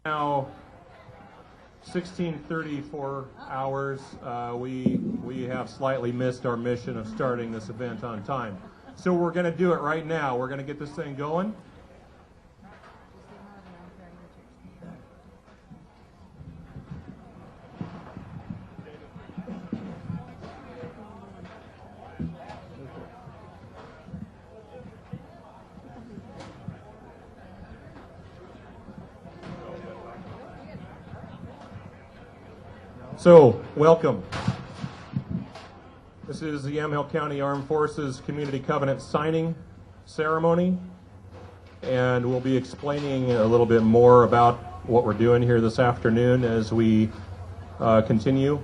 Now 16:34 hours. We have slightly missed our mission of starting this event on time. So we're going to do it right now. We're going to get this thing going. So, welcome. This is the Yamhill County Armed Forces Community Covenant signing ceremony, and we'll be explaining a little bit more about what we're doing here this afternoon as we continue.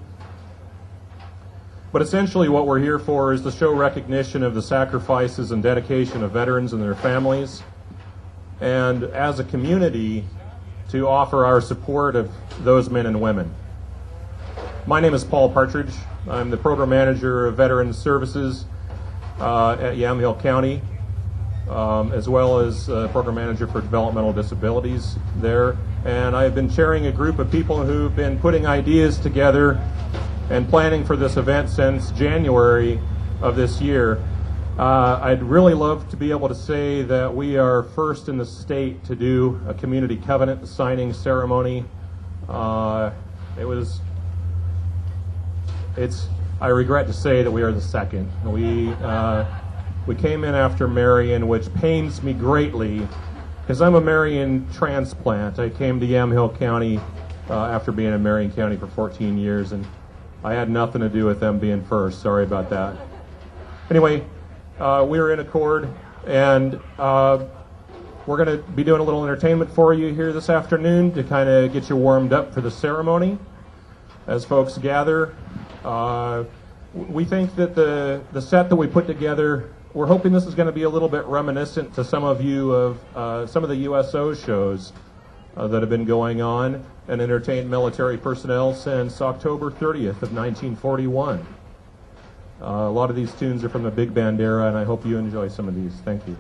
But essentially what we're here for is to show recognition of the sacrifices and dedication of veterans and their families, and as a community to offer our support of those men and women. My name is Paul Partridge. I'm the Program Manager of Veterans Services at Yamhill County, as well as Program Manager for Developmental Disabilities there. And I've been chairing a group of people who've been putting ideas together and planning for this event since January of this year. I'd really love to be able to say that we are first in the state to do a community covenant signing ceremony. I regret to say that we are the second. We came in after Marion, which pains me greatly because I'm a Marion transplant. I came to Yamhill County after being in Marion County for 14 years, and I had nothing to do with them being first. Sorry about that. Anyway, we're in accord, and we're going to be doing a little entertainment for you here this afternoon to kind of get you warmed up for the ceremony as folks gather. We think that the set that we put together, we're hoping this is going to be a little bit reminiscent to some of you of some of the USO shows that have been going on and entertained military personnel since October 30th of 1941. A lot of these tunes are from the big band era, and I hope you enjoy some of these. Thank you.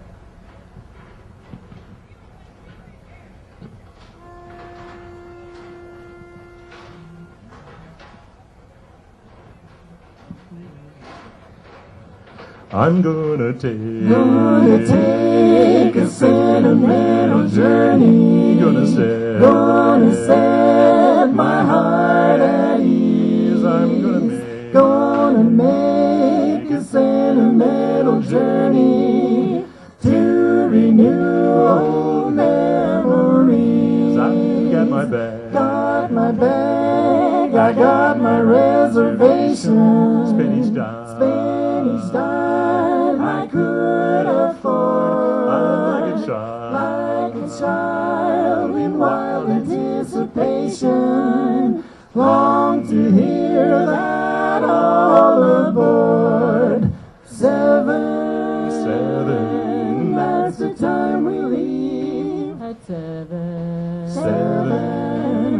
I'm gonna take a sentimental journey. Gonna set my heart at ease. I'm gonna make a sentimental journey to renew old memories. I've got my bag, I got my reservation. Spend each dime I could afford. I'm like a child in wild anticipation, long to hear that all aboard. Seven, that's the time we leave. At seven,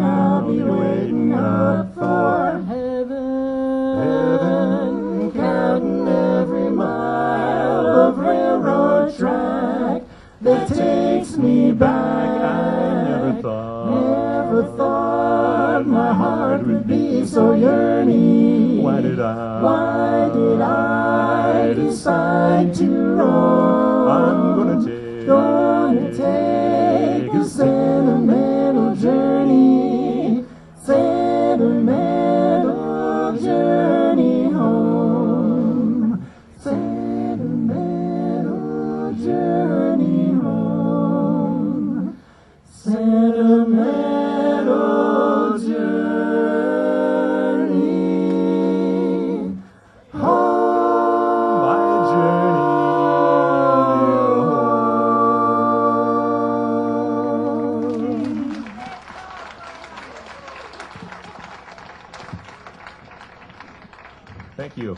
I'll be waiting up for heaven, counting every mile of railroad track that takes me back. I never thought my heart would be so yearning. Why did I decide to roam? I'm gonna take a sentimental journey, sentimental journey home, sentimental journey home, sentimental journey home, my journey home. Thank you.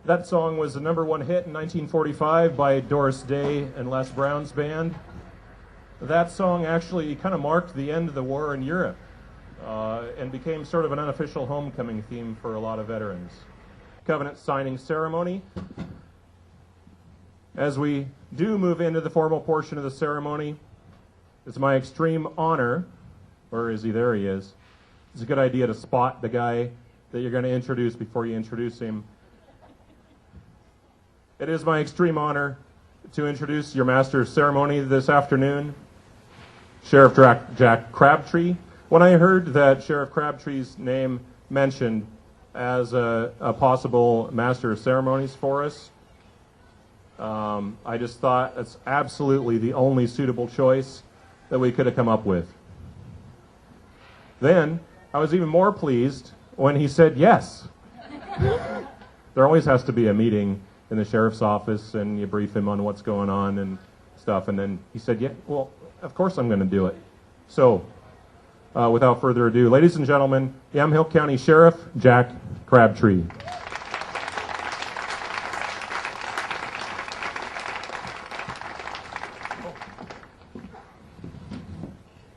That song was the #1 hit in 1945 by Doris Day and Les Brown's band. That song actually kind of marked the end of the war in Europe and became sort of an unofficial homecoming theme for a lot of veterans. Covenant signing ceremony. As we do move into the formal portion of the ceremony, It's my extreme honor, or is he? There he is. It's a good idea to spot the guy that you're going to introduce before you introduce him. It is my extreme honor to introduce your master of ceremony this afternoon, Sheriff Jack Crabtree. When I heard that Sheriff Crabtree's name mentioned as a possible master of ceremonies for us, I just thought that's absolutely the only suitable choice that we could have come up with. Then I was even more pleased when he said yes. There always has to be a meeting in the sheriff's office, and you brief him on what's going on and stuff, and then he said, yeah, well, of course I'm going to do it. So, without further ado, ladies and gentlemen, Yamhill County Sheriff Jack Crabtree.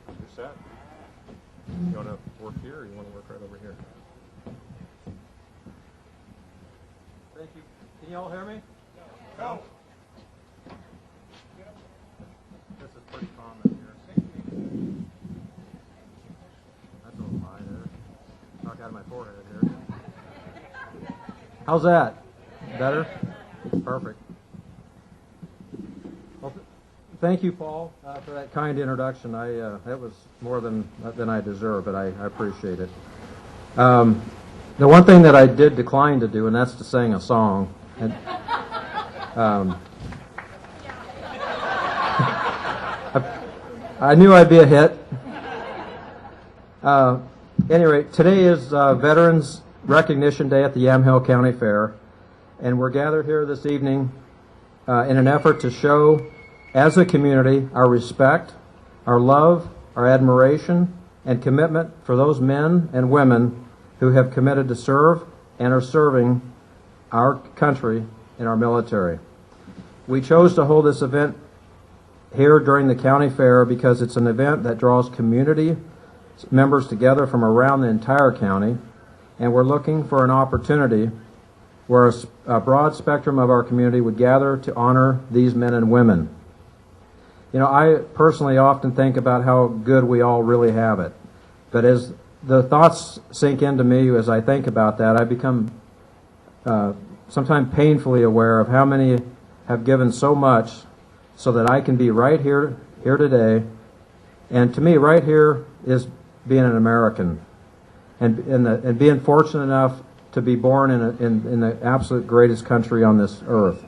You're set. You want to work here, or you want to work right over here? Thank you. Can you all hear me? No. This is pretty common here. That's a little high there. Knock out of my forehead here. How's that? Better? Perfect. Well, thank you, Paul, for that kind introduction. That was more than I deserve, but I appreciate it. The one thing that I did decline to do, and that's to sing a song. And, I knew I'd be a hit. Anyway, today is Veterans Recognition Day at the Yamhill County Fair, and we're gathered here this evening in an effort to show, as a community, our respect, our love, our admiration, and commitment for those men and women who have committed to serve and are serving our country in our military. We chose to hold this event here during the county fair because it's an event that draws community members together from around the entire county, and we're looking for an opportunity where a broad spectrum of our community would gather to honor these men and women. You know, I personally often think about how good we all really have it, but as the thoughts sink into me as I think about that, I become sometimes painfully aware of how many have given so much so that I can be right here today. And to me, right here is being an American and being fortunate enough to be born in the absolute greatest country on this earth.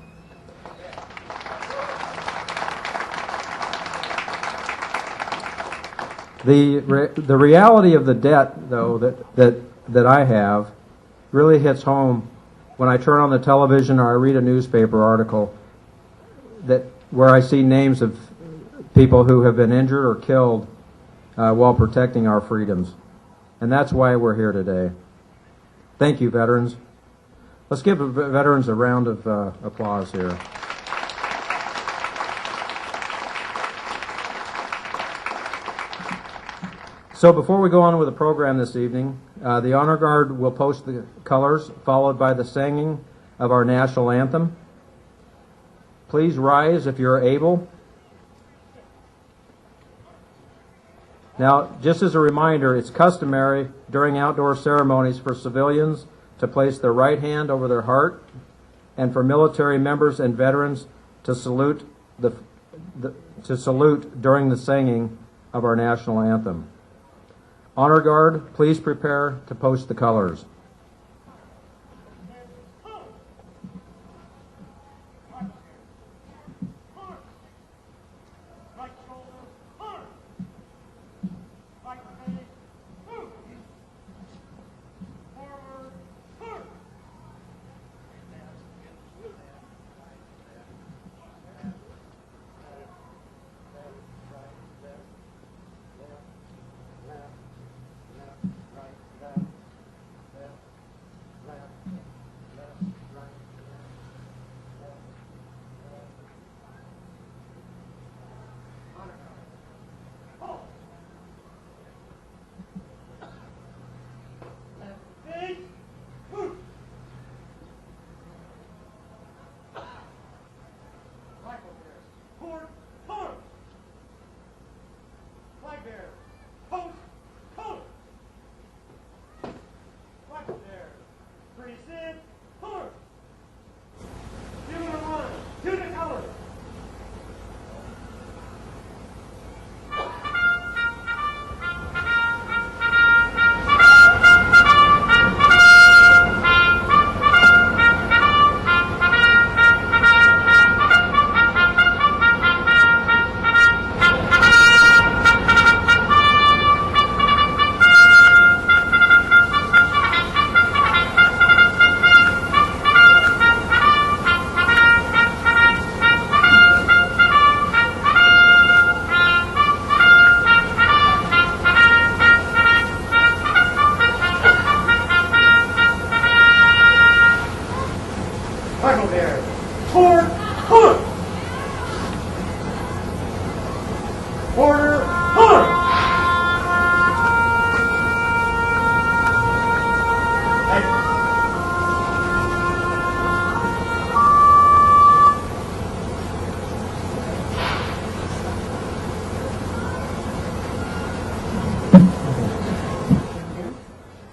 The reality of the debt, though, that I have really hits home when I turn on the television or I read a newspaper article where I see names of people who have been injured or killed while protecting our freedoms. And that's why we're here today. Thank you, veterans. Let's give veterans a round of applause here. So before we go on with the program this evening, the Honor Guard will post the colors, followed by the singing of our national anthem. Please rise if you're able. Now, just as a reminder, it's customary during outdoor ceremonies for civilians to place their right hand over their heart, and for military members and veterans to salute during the singing of our national anthem. Honor Guard, please prepare to post the colors.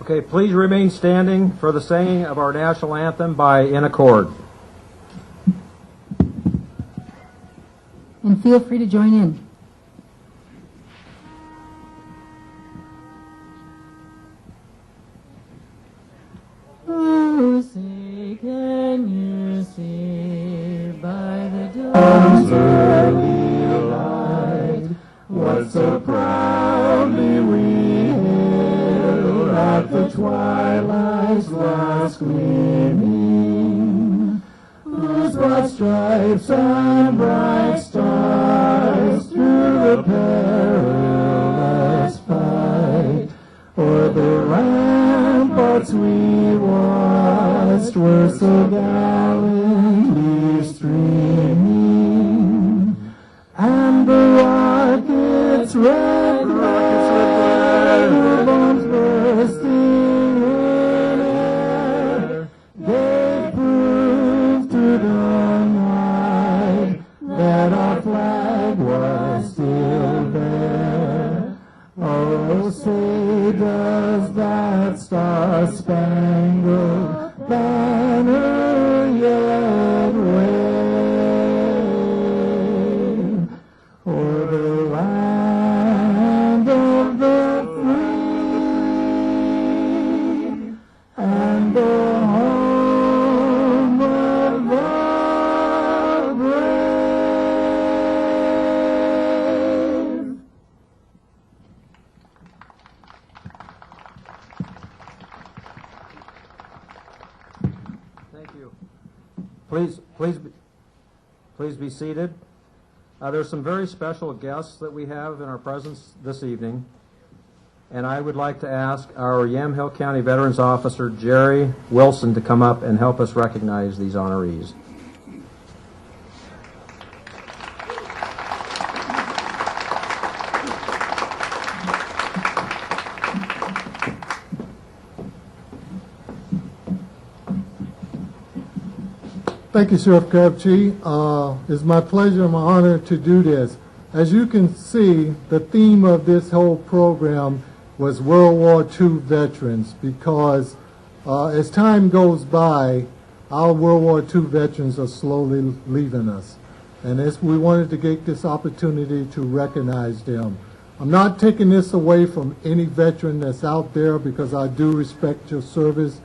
Okay, please remain standing for the singing of our national anthem by In Accord. And feel free to join in. Oh, say, can you see by the dawn's early light what so proudly we hailed at the twilight's last gleaming, whose broad stripes and bright stars through the perilous fight o'er the ramparts we watched were so gallantly streaming, and the rockets' red bombs bursting in air gave proof through the night that our flag was still there. Oh, say does that star-spangled banner yet wave o'er the land of the free and the home of the brave. Thank you. Please be seated. There's some very special guests that we have in our presence this evening, and I would like to ask our Yamhill County Veterans Officer, Jerry Wilson, to come up and help us recognize these honorees. Thank you, Sheriff Crabtree. It's my pleasure and my honor to do this. As you can see, the theme of this whole program was World War II veterans, because as time goes by, our World War II veterans are slowly leaving us. And we wanted to get this opportunity to recognize them. I'm not taking this away from any veteran that's out there, because I do respect your service,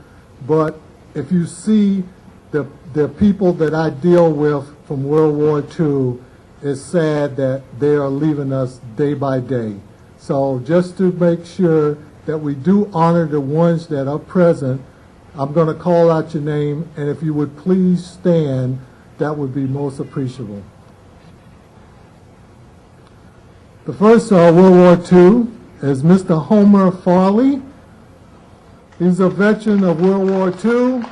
but if you see the people that I deal with from World War II, it's sad that they are leaving us day by day. So just to make sure that we do honor the ones that are present, I'm going to call out your name, and if you would please stand, that would be most appreciable. The first World War II is Mr. Homer Farley. He's a veteran of World War II,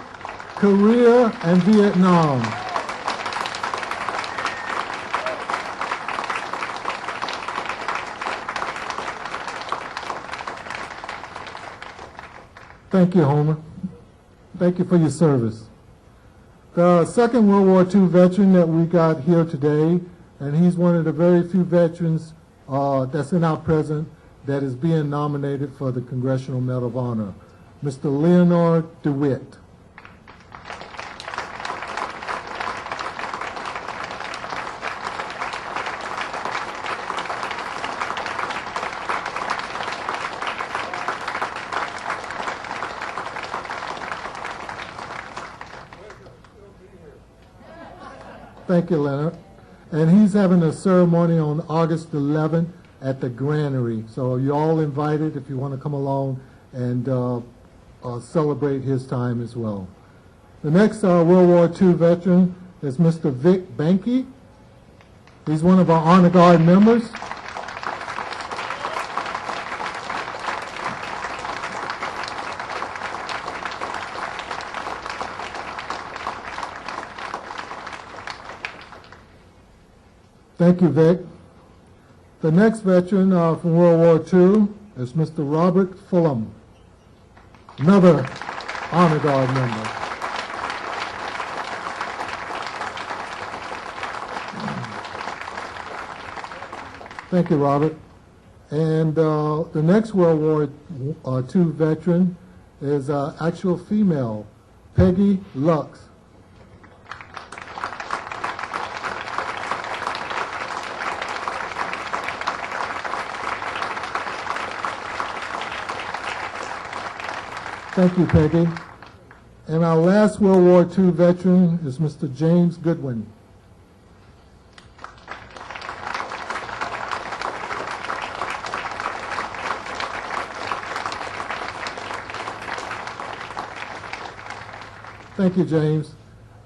Korea, and Vietnam. Thank you, Homer. Thank you for your service. The second World War II veteran that we got here today, and he's one of the very few veterans that's in our present that is being nominated for the Congressional Medal of Honor, Mr. Leonard DeWitt. Thank you, Leonard. And he's having a ceremony on August 11th at the Granary. So you're all invited if you want to come along and celebrate his time as well. The next World War II veteran is Mr. Vic Banky. He's one of our Honor Guard members. Thank you, Vic. The next veteran from World War II is Mr. Robert Fulham, another Honor Guard member. Thank you, Robert. And the next World War II veteran is an actual female, Peggy Lux. Thank you, Peggy. And our last World War II veteran is Mr. James Goodwin. Thank you, James.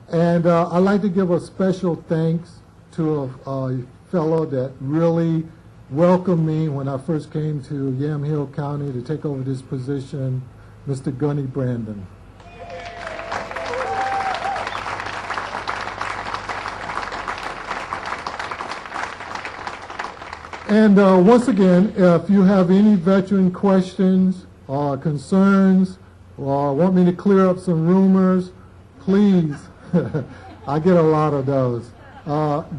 And I'd like to give a special thanks to a fellow that really welcomed me when I first came to Yamhill County to take over this position, Mr. Gunny Brandon. And once again, if you have any veteran questions or concerns or want me to clear up some rumors, please, I get a lot of those.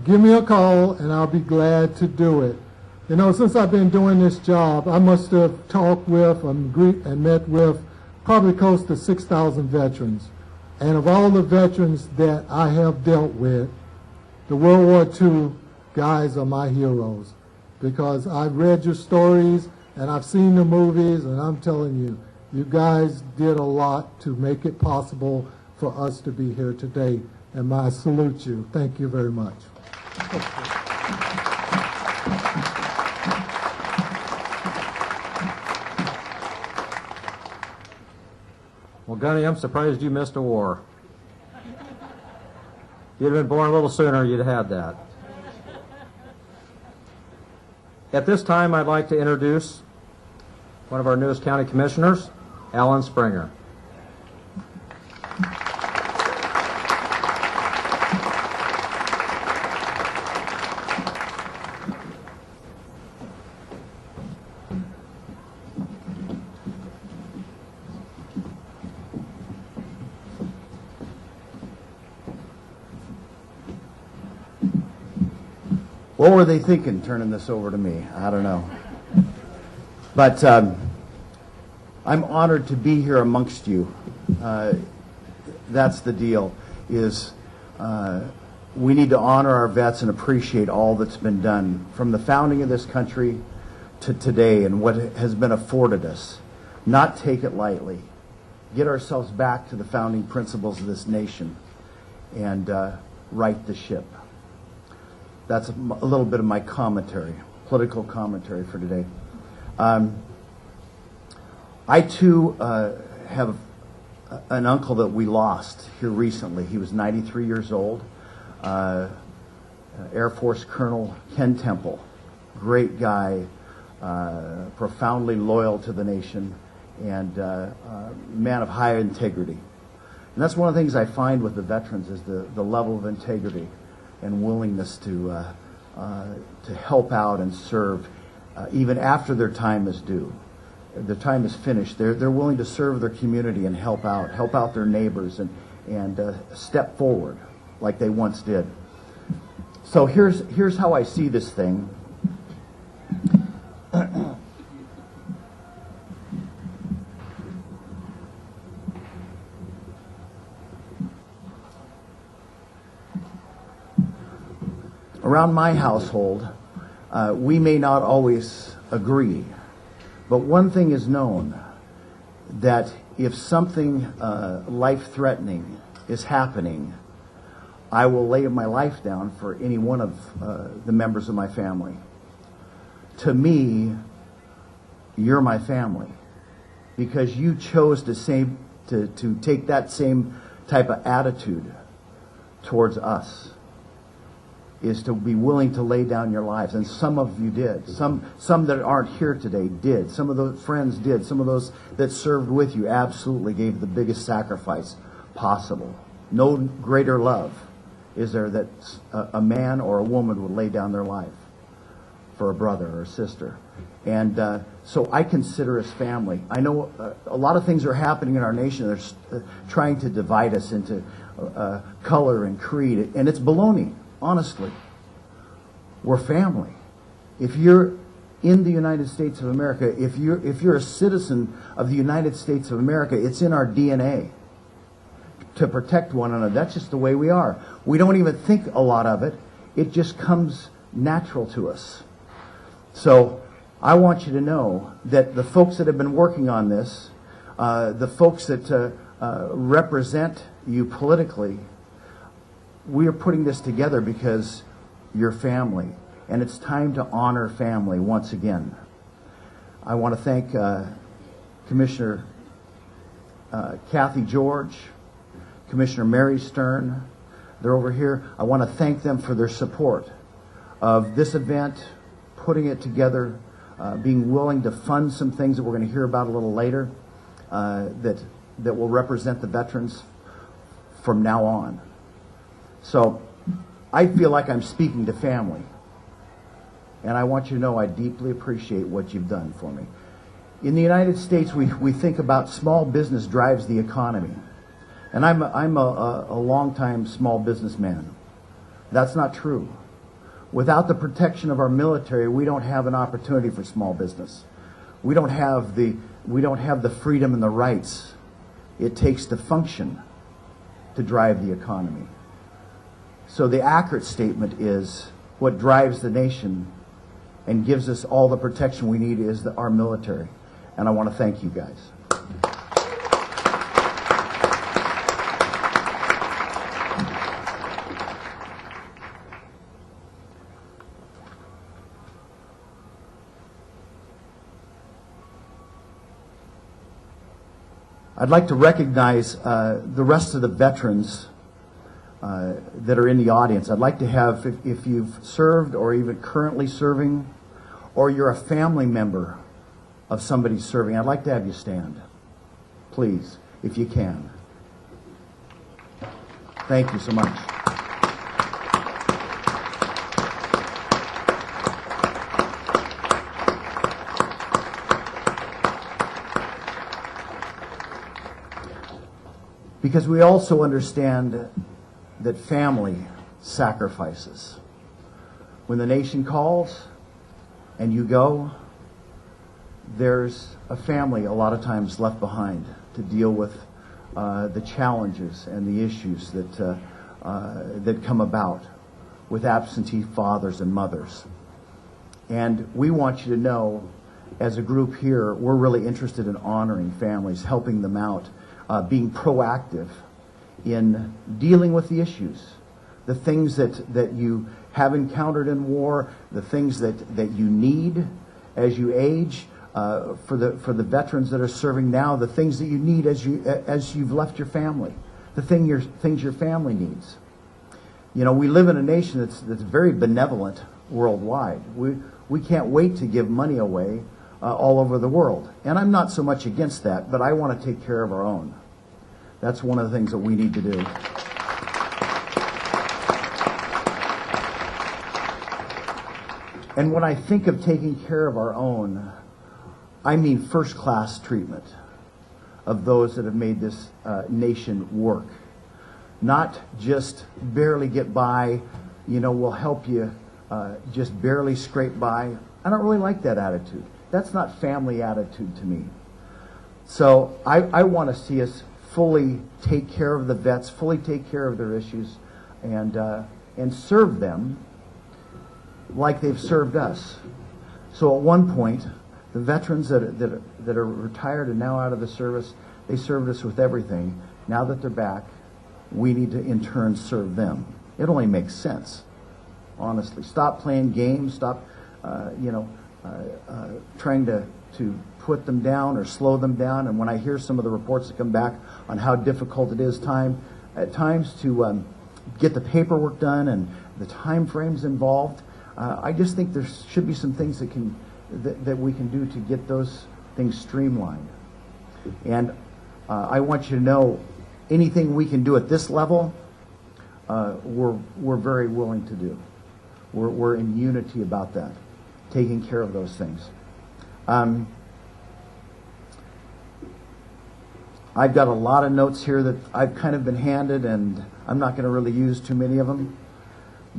Give me a call and I'll be glad to do it. You know, since I've been doing this job, I must have talked with and met with probably close to 6,000 veterans. And of all the veterans that I have dealt with, the World War II guys are my heroes, because I've read your stories and I've seen the movies, and I'm telling you, you guys did a lot to make it possible for us to be here today. And I salute you. Thank you very much. Well, Gunny, I'm surprised you missed a war. If you'd been born a little sooner, you'd have had that. At this time, I'd like to introduce one of our newest county commissioners, Alan Springer. What were they thinking turning this over to me? I don't know. But I'm honored to be here amongst you. That's the deal, is we need to honor our vets and appreciate all that's been done from the founding of this country to today and what has been afforded us. Not take it lightly. Get ourselves back to the founding principles of this nation and right the ship. That's a little bit of my commentary, political commentary for today. I too have an uncle that we lost here recently. He was 93 years old. Air Force Colonel Ken Temple, great guy, profoundly loyal to the nation, and man of high integrity. And that's one of the things I find with the veterans is the level of integrity and willingness to help out and serve even after their time is due. Their time is finished. They're willing to serve their community and help out their neighbors and step forward like they once did. So here's how I see this thing. Around my household, we may not always agree, but one thing is known, that if something life-threatening is happening, I will lay my life down for any one of the members of my family. To me, you're my family, because you chose to take that same type of attitude towards us, is to be willing to lay down your lives. And some of you did. Some that aren't here today did. Some of those friends did. Some of those that served with you absolutely gave the biggest sacrifice possible. No greater love is there that a man or a woman would lay down their life for a brother or a sister. And so I consider us family. I know a lot of things are happening in our nation. They're trying to divide us into color and creed. And it's baloney. Honestly, we're family. If you're in the United States of America. If you're a citizen of the United States of America, it's in our DNA to protect one another. That's just the way we are. We don't even think a lot of it. It just comes natural to us. So I want you to know that the folks that have been working on this, the folks that represent you politically, we are putting this together because you're family. And it's time to honor family once again. I want to thank Commissioner Kathy George, Commissioner Mary Stern. They're over here. I want to thank them for their support of this event, putting it together, being willing to fund some things that we're going to hear about a little later that will represent the veterans from now on. So I feel like I'm speaking to family. And I want you to know I deeply appreciate what you've done for me. In the United States, we think about small business drives the economy. And I'm a long-time small businessman. That's not true. Without the protection of our military, we don't have an opportunity for small business. We don't have the freedom and the rights it takes to function to drive the economy. So the accurate statement is what drives the nation and gives us all the protection we need is our military. And I want to thank you guys. I'd like to recognize the rest of the veterans that are in the audience. I'd like to have, if you've served or even currently serving, or you're a family member of somebody serving, I'd like to have you stand, please, if you can. Thank you so much. Because we also understand that family sacrifices. When the nation calls and you go, there's a family a lot of times left behind to deal with the challenges and the issues that come about with absentee fathers and mothers. And we want you to know, as a group here, we're really interested in honoring families, helping them out, being proactive in dealing with the issues, the things that you have encountered in war, the things that you need as you age, for the veterans that are serving now, the things that you need as you've left your family, the things your family needs. You know, we live in a nation that's very benevolent worldwide. We can't wait to give money away all over the world. And I'm not so much against that, but I want to take care of our own. That's one of the things that we need to do. And when I think of taking care of our own, I mean first-class treatment of those that have made this nation work. Not just barely get by, we'll help you just barely scrape by. I don't really like that attitude. That's not family attitude to me. So I want to see us fully take care of the vets, fully take care of their issues, and serve them like they've served us. So at one point, the veterans that are retired and now out of the service, they served us with everything. Now that they're back, we need to in turn serve them. It only makes sense, honestly. Stop playing games. Stop, trying to put them down or slow them down. And when I hear some of the reports that come back on how difficult it is at times to get the paperwork done and the time frames involved, I just think there should be some things that we can do to get those things streamlined. And I want you to know, anything we can do at this level, we're very willing to do. We're in unity about that, taking care of those things. I've got a lot of notes here that I've kind of been handed, and I'm not going to really use too many of them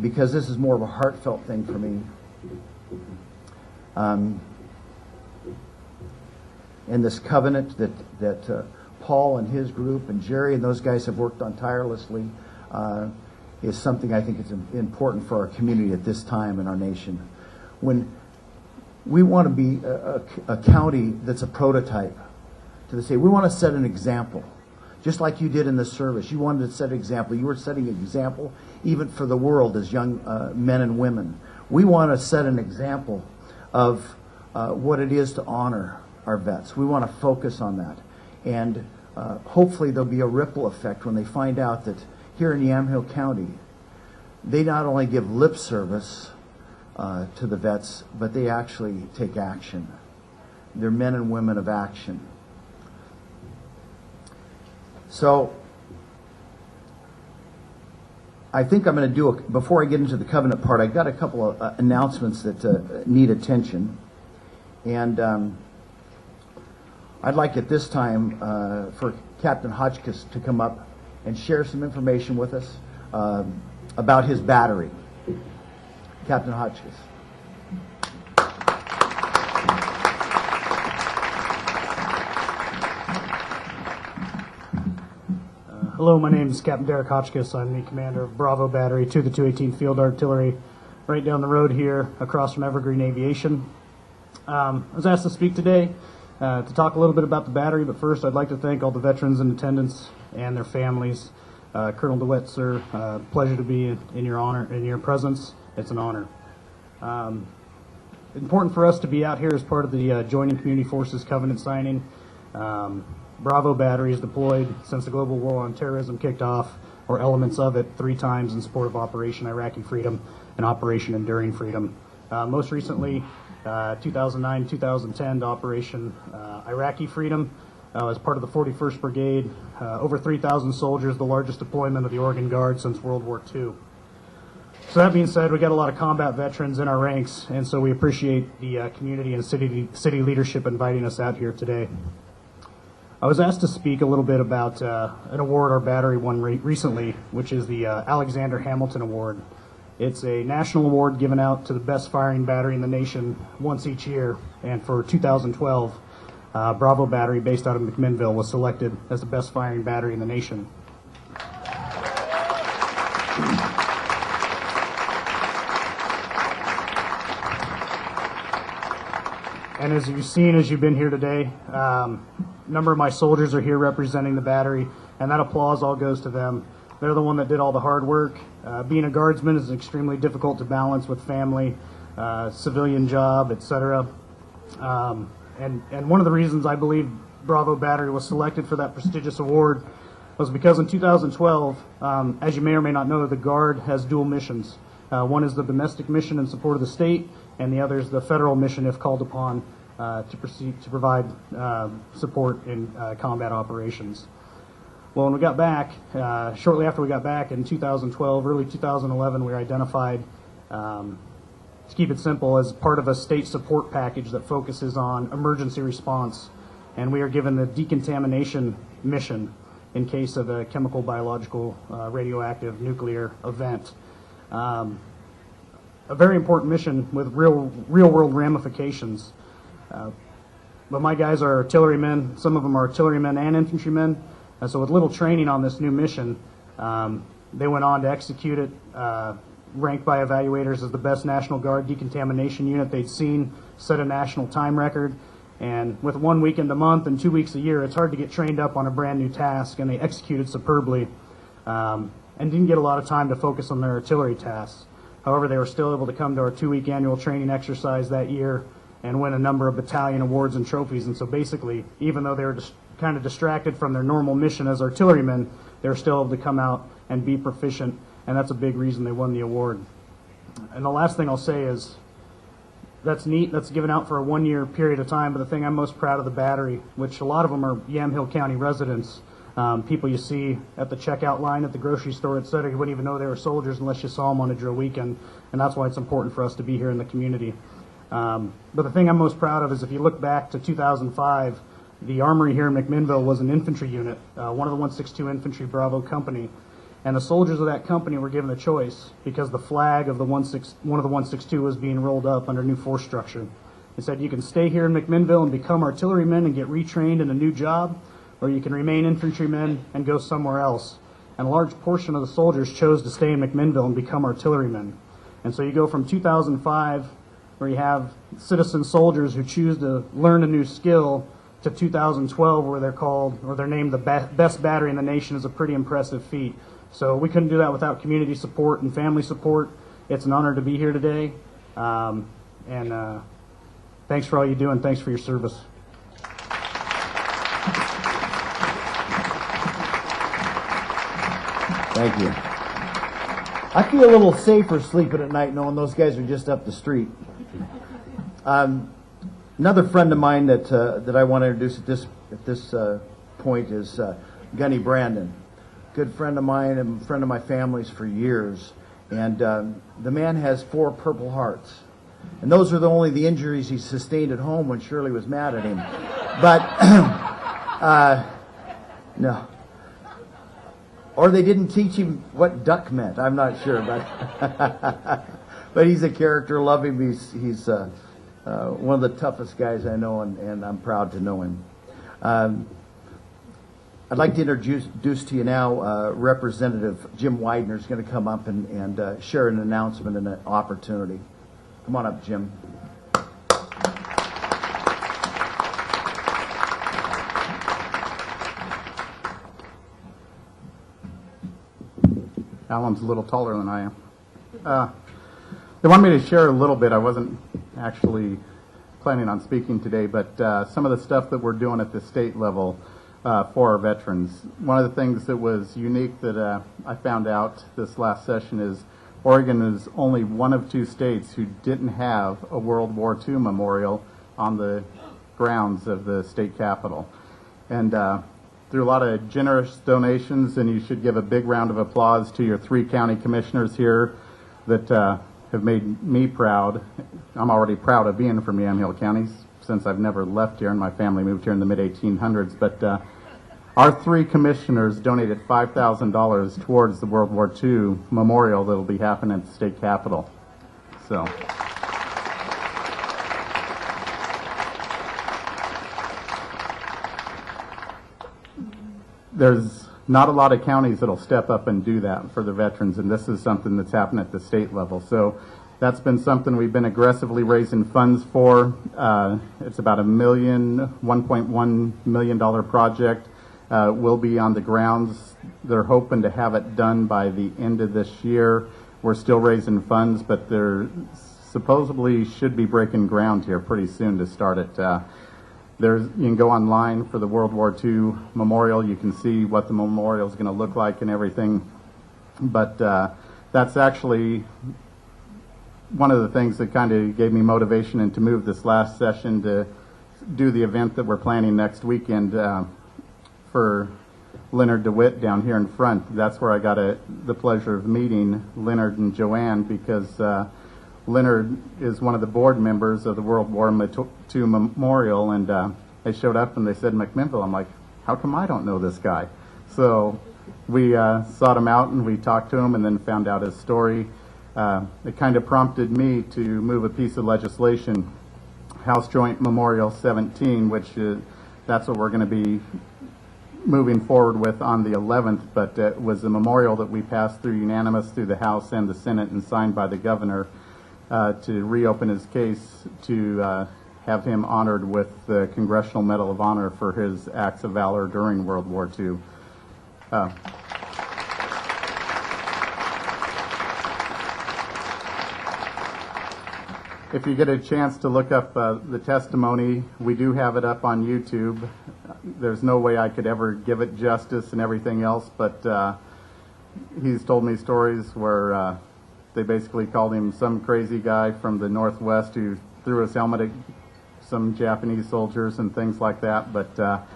because this is more of a heartfelt thing for me. And this covenant that Paul and his group and Jerry and those guys have worked on tirelessly is something I think is important for our community at this time in our nation. When we want to be a county that's a prototype to the state, we want to set an example. Just like you did in the service, you wanted to set an example. You were setting an example even for the world as young men and women. We want to set an example of what it is to honor our vets. We want to focus on that. And hopefully there'll be a ripple effect when they find out that here in Yamhill County, they not only give lip service to the vets, but they actually take action. They're men and women of action. So I think I'm going to do, before I get into the covenant part, I've got a couple of announcements that need attention. And I'd like at this time for Captain Hotchkiss to come up and share some information with us about his battery. Captain Hotchkiss. Hello, my name is Captain Derek Hotchkiss. I'm the commander of Bravo Battery to the 218 Field Artillery, right down the road here, across from Evergreen Aviation. I was asked to speak today to talk a little bit about the battery, but first I'd like to thank all the veterans in attendance and their families. Colonel DeWitt, sir, pleasure to be in your honor, in your presence. It's an honor. Important for us to be out here as part of the Joining Community Forces Covenant signing. Bravo Battery is deployed since the global war on terrorism kicked off, or elements of it, 3 times in support of Operation Iraqi Freedom and Operation Enduring Freedom. Most recently, 2009-2010 to Operation Iraqi Freedom as part of the 41st Brigade. Over 3,000 soldiers, the largest deployment of the Oregon Guard since World War II. So that being said, we got a lot of combat veterans in our ranks, and so we appreciate the community and city leadership inviting us out here today. I was asked to speak a little bit about an award our battery won recently, which is the Alexander Hamilton Award. It's a national award given out to the best firing battery in the nation once each year, and for 2012, Bravo Battery, based out of McMinnville, was selected as the best firing battery in the nation. And as you've seen as you've been here today, a number of my soldiers are here representing the battery, and that applause all goes to them. They're the one that did all the hard work. Being a guardsman is extremely difficult to balance with family, civilian job, etc. And one of the reasons I believe Bravo Battery was selected for that prestigious award was because in 2012, as you may or may not know, the Guard has dual missions. One is the domestic mission in support of the state, and the other is the federal mission if called upon to provide support in combat operations. Well, when we got back, shortly after we got back in 2012, early 2011, we were identified, to keep it simple, as part of a state support package that focuses on emergency response, and we are given the decontamination mission in case of a chemical, biological, radioactive, nuclear event. A very important mission with real-world ramifications. But my guys are artillerymen. Some of them are artillerymen and infantrymen. And so with little training on this new mission, they went on to execute it, ranked by evaluators as the best National Guard decontamination unit they'd seen, set a national time record. And with 1 weekend a month and 2 weeks a year, it's hard to get trained up on a brand new task, and they executed superbly and didn't get a lot of time to focus on their artillery tasks. However, they were still able to come to our 2-week annual training exercise that year and win a number of battalion awards and trophies. And so basically, even though they were just kind of distracted from their normal mission as artillerymen, they were still able to come out and be proficient, and that's a big reason they won the award. And the last thing I'll say is, that's neat, that's given out for a 1-year period of time, but the thing I'm most proud of the battery, which a lot of them are Yamhill County residents, people you see at the checkout line at the grocery store, etc. You wouldn't even know they were soldiers unless you saw them on a drill weekend, and that's why it's important for us to be here in the community. But the thing I'm most proud of is if you look back to 2005, the armory here in McMinnville was an infantry unit, one of the 162 Infantry Bravo Company, and the soldiers of that company were given a choice because the flag of one of the 162 was being rolled up under new force structure. He said, you can stay here in McMinnville and become artillerymen and get retrained in a new job, or you can remain infantrymen and go somewhere else. And a large portion of the soldiers chose to stay in McMinnville and become artillerymen. And so you go from 2005, where you have citizen soldiers who choose to learn a new skill, to 2012, where they're named the best battery in the nation, is a pretty impressive feat. So we couldn't do that without community support and family support. It's an honor to be here today. Thanks for all you do, and thanks for your service. Thank you. I feel a little safer sleeping at night knowing those guys are just up the street. Another friend of mine that I want to introduce at this point is Gunny Brandon. Good friend of mine and friend of my family's for years. And the man has 4 Purple Hearts. And those are only the injuries he sustained at home when Shirley was mad at him. But, no. Or they didn't teach him what duck meant. I'm not sure. But he's a character. Love him. He's one of the toughest guys I know, and I'm proud to know him. I'd like to introduce to you now Representative Jim Widener is going to come up and share an announcement and an opportunity. Come on up, Jim. Alan's a little taller than I am. They want me to share a little bit. I wasn't actually planning on speaking today, but some of the stuff that we're doing at the state level for our veterans. One of the things that was unique that I found out this last session is Oregon is only one of 2 states who didn't have a World War II memorial on the grounds of the state capitol. And through a lot of generous donations, and you should give a big round of applause to your 3 county commissioners here that have made me proud. I'm already proud of being from Yamhill County since I've never left here, and my family moved here in the mid-1800s. But our 3 commissioners donated $5,000 towards the World War II memorial that will be happening at the state capitol. So. There's not a lot of counties that'll step up and do that for the veterans, and this is something that's happened at the state level. So that's been something we've been aggressively raising funds for. It's about $1.1 million project. Will be on the grounds. They're hoping to have it done by the end of this year. We're still raising funds, but they're supposedly should be breaking ground here pretty soon to start it. You can go online for the World War II memorial. You can see what the memorial is going to look like and everything. But that's actually one of the things that kind of gave me motivation and to move this last session to do the event that we're planning next weekend for Leonard DeWitt down here in front. That's where I got the pleasure of meeting Leonard and Joanne, because Leonard is one of the board members of the World War II Memorial, and they showed up and they said McMinnville. I'm like, how come I don't know this guy? So we sought him out and we talked to him and then found out his story. It kind of prompted me to move a piece of legislation, House Joint Memorial 17, which that's what we're going to be moving forward with on the 11th, but it was a memorial that we passed through unanimous through the House and the Senate and signed by the governor to reopen his case to have him honored with the Congressional Medal of Honor for his acts of valor during World War II. If you get a chance to look up the testimony, we do have it up on YouTube. There's no way I could ever give it justice and everything else, but he's told me stories where they basically called him some crazy guy from the Northwest who threw his helmet at some Japanese soldiers and things like that. But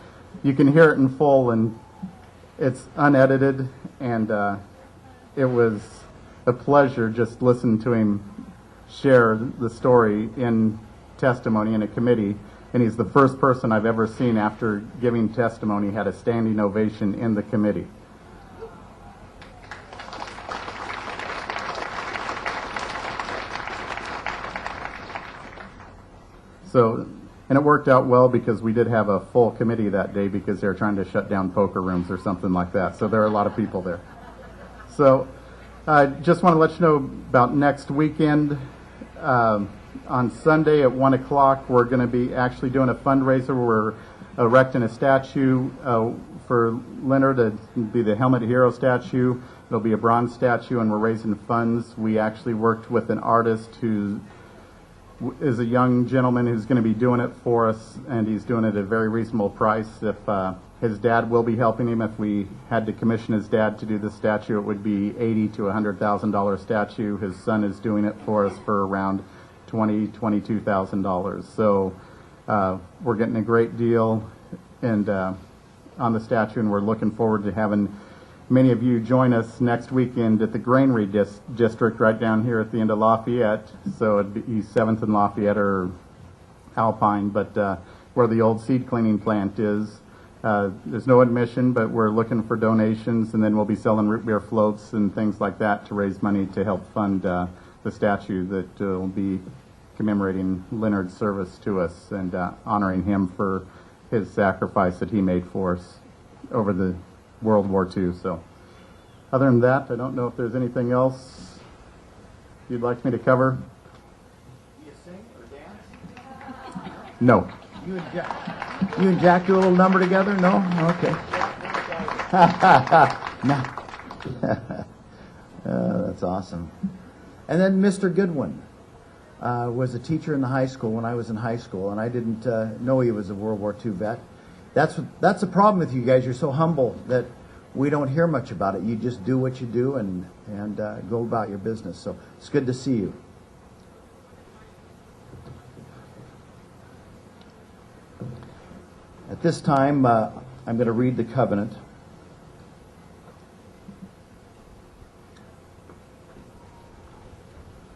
you can hear it in full, and it's unedited, and it was a pleasure just listening to him share the story in testimony in a committee. And he's the first person I've ever seen after giving testimony had a standing ovation in the committee. So, and it worked out well because we did have a full committee that day because they were trying to shut down poker rooms or something like that. So there are a lot of people there. So I just want to let you know about next weekend. On Sunday at 1 o'clock, we're going to be actually doing a fundraiser. We're erecting a statue for Leonard. It'll be the Helmet Hero statue. It'll be a bronze statue, and we're raising funds. We actually worked with an artist who is a young gentleman who's going to be doing it for us, and he's doing it at a very reasonable price. If his dad will be helping him, if we had to commission his dad to do the statue, it would be $80,000 to $100,000 statue. His son is doing it for us for around $22,000. So we're getting a great deal and on the statue, and we're looking forward to having many of you join us next weekend at the Granary District right down here at the end of Lafayette. So it'd be 7th and Lafayette or Alpine, but where the old seed cleaning plant is. There's no admission, but we're looking for donations, and then we'll be selling root beer floats and things like that to raise money to help fund the statue that will be commemorating Leonard's service to us and honoring him for his sacrifice that he made for us over the World War II. So other than that, I don't know if there's anything else you'd like me to cover. Do you sing or dance? No. You and Jack do a little number together? No? Okay. No. That's awesome. And then Mr. Goodwin was a teacher in the high school when I was in high school, and I didn't know he was a World War II vet. That's the problem with you guys. You're so humble that we don't hear much about it. You just do what you do and go about your business. So it's good to see you. At this time, I'm going to read the covenant.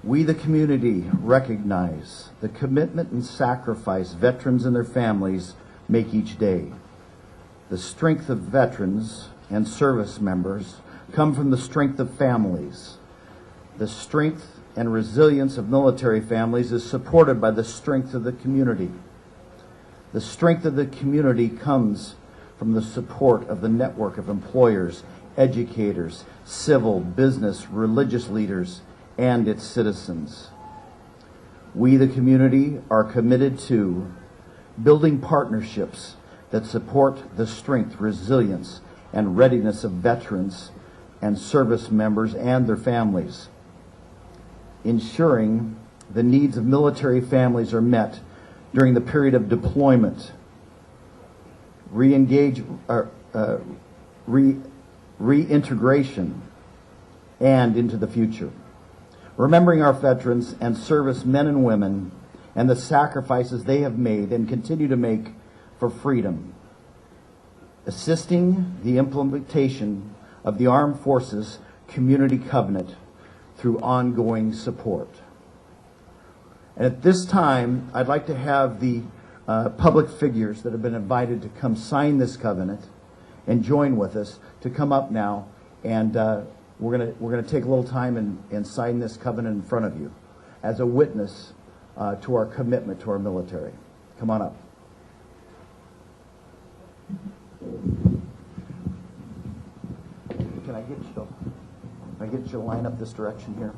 We, the community, recognize the commitment and sacrifice veterans and their families make each day. The strength of veterans and service members come from the strength of families. The strength and resilience of military families is supported by the strength of the community. The strength of the community comes from the support of the network of employers, educators, civil, business, religious leaders, and its citizens. We, the community, are committed to building partnerships that support the strength, resilience, and readiness of veterans and service members and their families, ensuring the needs of military families are met during the period of deployment, reintegration, and into the future. Remembering our veterans and service men and women and the sacrifices they have made and continue to make for freedom. Assisting the implementation of the Armed Forces Community Covenant through ongoing support. And at this time, I'd like to have the public figures that have been invited to come sign this covenant and join with us to come up now, and we're gonna take a little time and sign this covenant in front of you as a witness to our commitment to our military. Come on up. Can I get you to line up this direction here?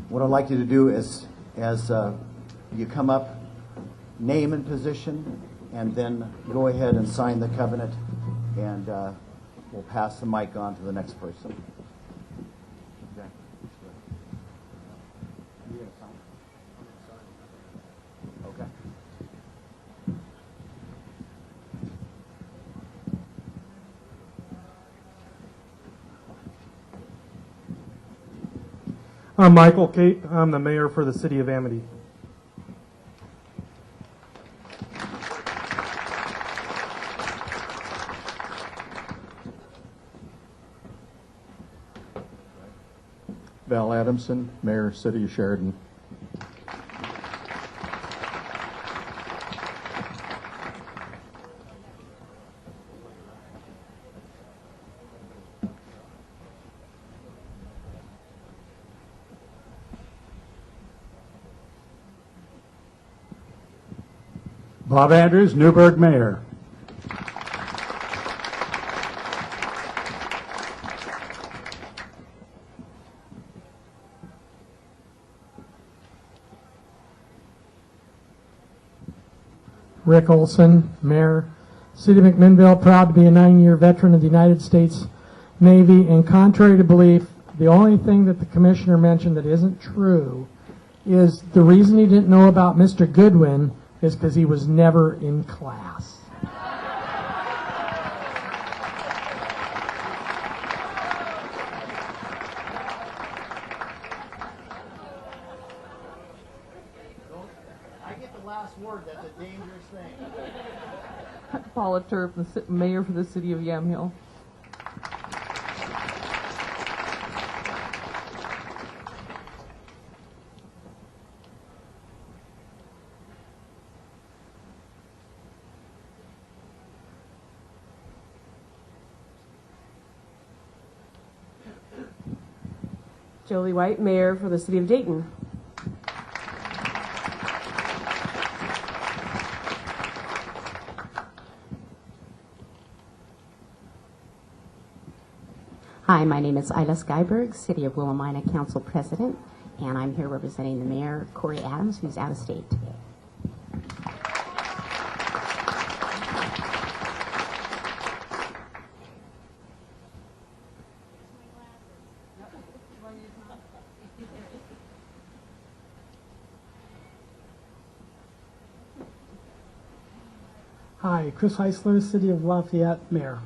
What I'd like you to do is, as you come up, name and position, and then go ahead and sign the covenant, and we'll pass the mic on to the next person. Okay. You gonna sign? Okay. I'm Michael Cape. I'm the mayor for the city of Amity. Val Adamson, Mayor, City of Sheridan. Bob Andrews, Newburgh Mayor. Rick Olson, Mayor. City of McMinnville, proud to be a 9-year veteran of the United States Navy. And contrary to belief, the only thing that the commissioner mentioned that isn't true is the reason he didn't know about Mr. Goodwin is because he was never in class. I get the last word. That's a dangerous thing. Paula Turp, the mayor for the city of Yamhill. Jolie White, mayor for the city of Dayton. Hi, my name is Isla Skyberg, City of Willamina Council President, and I'm here representing the Mayor, Corey Adams, who's out of state today. Hi, Chris Heisler, City of Lafayette, Mayor.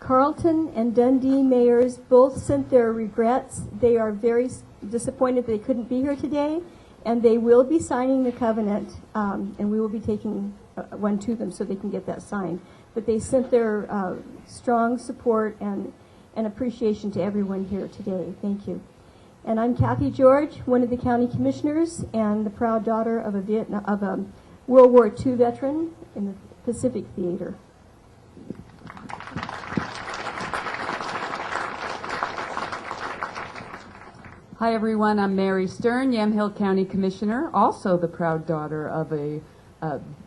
Carlton and Dundee mayors both sent their regrets. They are very disappointed they couldn't be here today, and they will be signing the covenant, and we will be taking one to them so they can get that signed. But they sent their strong support and appreciation to everyone here today. Thank you. And I'm Kathy George, one of the county commissioners and the proud daughter of a World War II veteran in the Pacific Theater. Hi everyone, I'm Mary Stern, Yamhill County Commissioner, also the proud daughter of a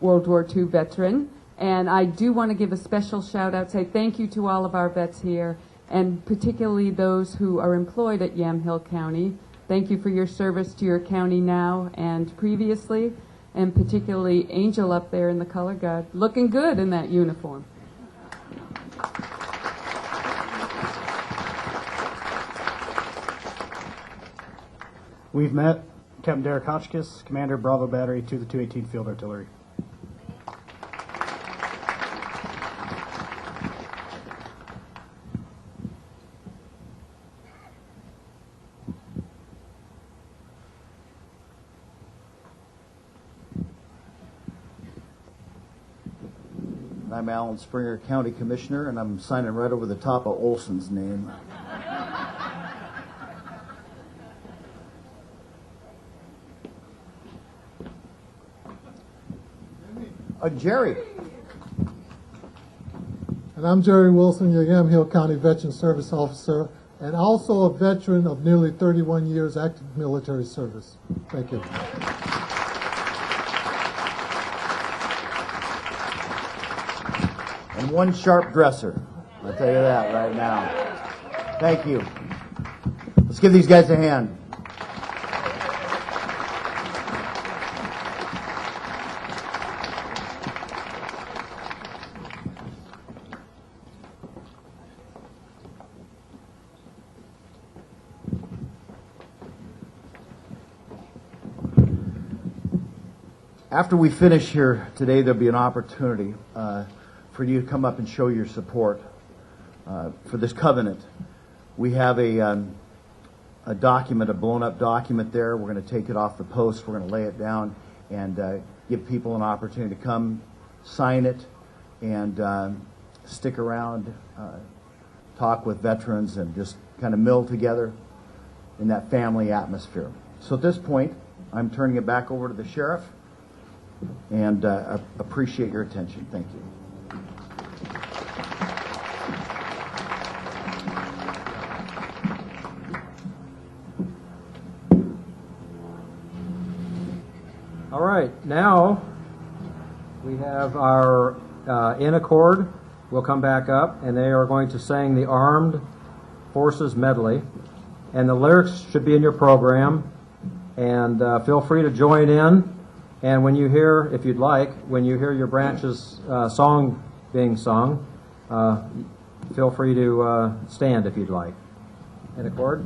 World War II veteran. And I do want to give a special shout out, say thank you to all of our vets here, and particularly those who are employed at Yamhill County. Thank you for your service to your county now and previously, and particularly Angel up there in the color guard, looking good in that uniform. We've met Captain Derek Hotchkiss, Commander Bravo Battery to the 218 Field Artillery. I'm Alan Springer, County Commissioner, and I'm signing right over the top of Olson's name. Jerry. And I'm Jerry Wilson, your Yamhill County Veteran Service Officer, and also a veteran of nearly 31 years active military service. Thank you. And one sharp dresser. I'll tell you that right now. Thank you. Let's give these guys a hand. After we finish here today, there'll be an opportunity for you to come up and show your support for this covenant. We have a document, a blown-up document there. We're going to take it off the post. We're going to lay it down and give people an opportunity to come sign it and stick around, talk with veterans, and just kind of mill together in that family atmosphere. So at this point, I'm turning it back over to the sheriff, and appreciate your attention. Thank you. Now, we have our In Accord will come back up, and they are going to sing the Armed Forces Medley. And the lyrics should be in your program, and feel free to join in. And when you hear, if you'd like, when you hear your branch's song being sung, feel free to stand if you'd like. In accord.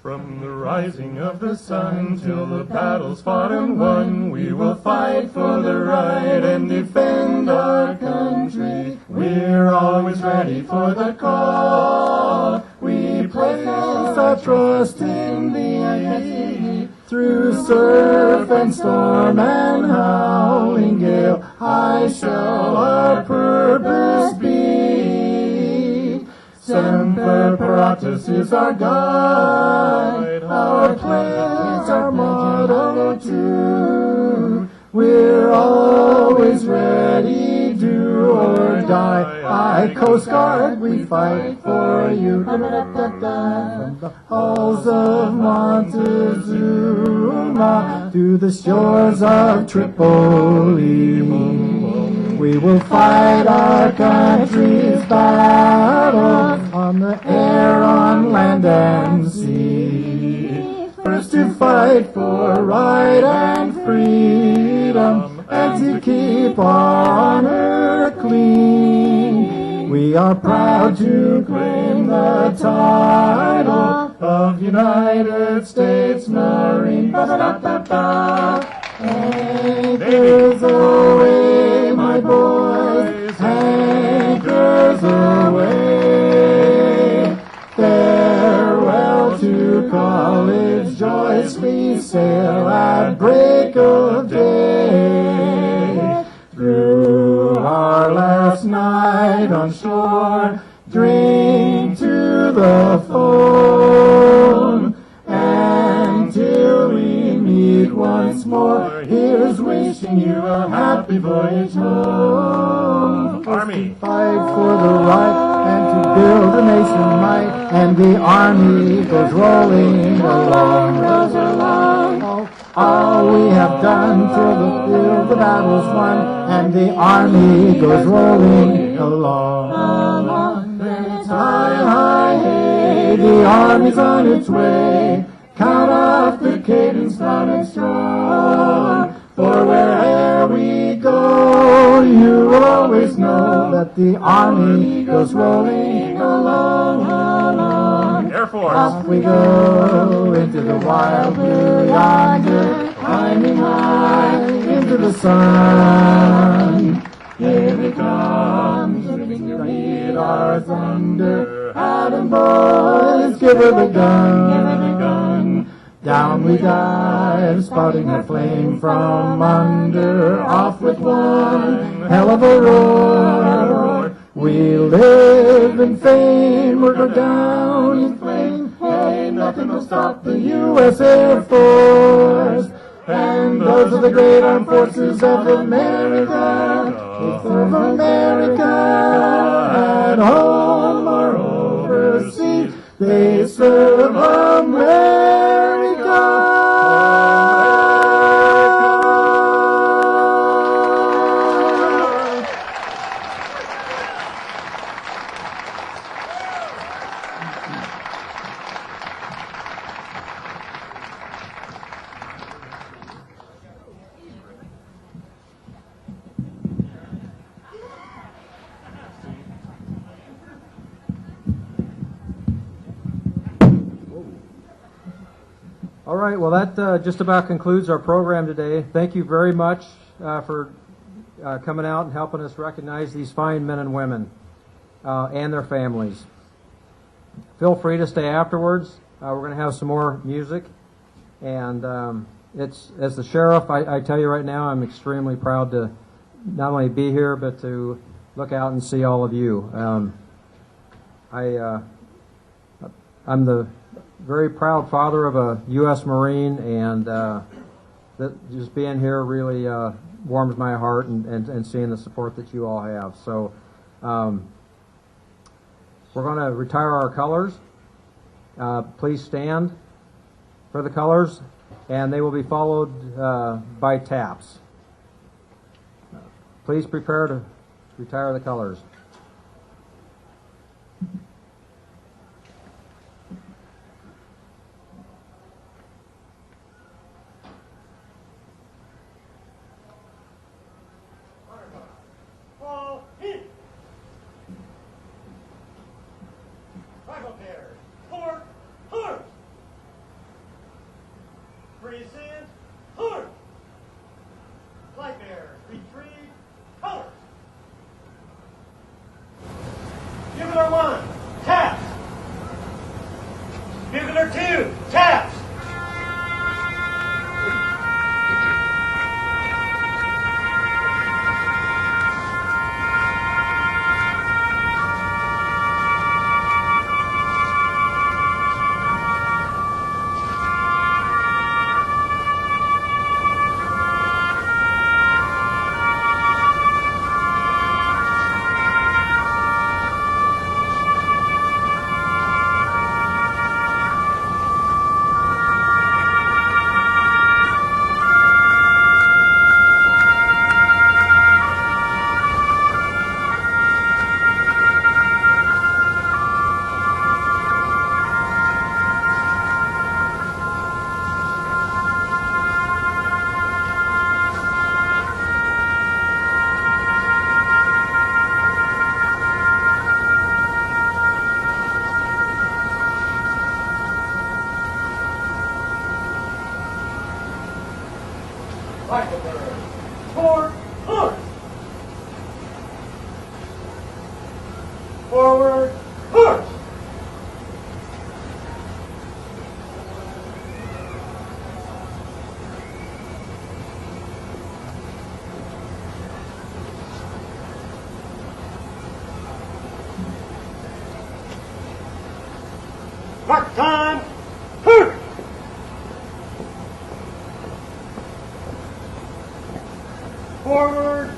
From the rising of the sun till the battle's fought and won, we will fight for the right and defend our country. We're always ready for the call. We place our trust in thee. Through surf and storm and howling gale, high shall our purpose be. Semper Paratus is our guide, our pledge, our motto too. We're always ready, do or die. By Coast Guard we fight for you. From the halls of Montezuma to the shores of Tripoli, we will fight our country's battles on the air, on land and sea. First to fight for right and freedom, and to keep our honor clean. We are proud to claim the title of United States Marine. Anchors away, my boys, anchors away. Farewell to college joys, we sail at break of day. Through our last night on shore, drink to the foam, and till we meet once more, here's wishing you a happy voyage home. Army, fight for the right and to build a nation might, and the army goes rolling along, rolls along. All we have done till the field the battle's won, and the army goes rolling along. It's high, high, hey, the army's on its way. Count off the cadence loud and strong, for where'er we go, you will always know that the army goes rolling along, along. Air Force. Off we go into the wild blue yonder, climbing high into the sun. Here we come, shooting to beat our thunder. Adam boys, give her the gun, give her the gun. Down we dive, spouting that flame from under. Off with one hell of a roar. We live in fame, or go down in flame. Hey, nothing will stop the U.S. Air Force. And those are the great armed forces of America. They serve America at home or overseas. They serve America. All right, well, that just about concludes our program today. Thank you very much for coming out and helping us recognize these fine men and women and their families. Feel free to stay afterwards. We're going to have some more music. And it's as the sheriff, I tell you right now, I'm extremely proud to not only be here, but to look out and see all of you. I'm the very proud father of a U.S. Marine, and just being here really warms my heart, and seeing the support that you all have. So we're going to retire our colors. Please stand for the colors, and they will be followed by taps. Please prepare to retire the colors. Present, horse. Flight bearers, retrieve colors. Bugler 1, taps. Bugler 2, taps. Forward, horse. Forward, horse. Mark time. Horse. Forward,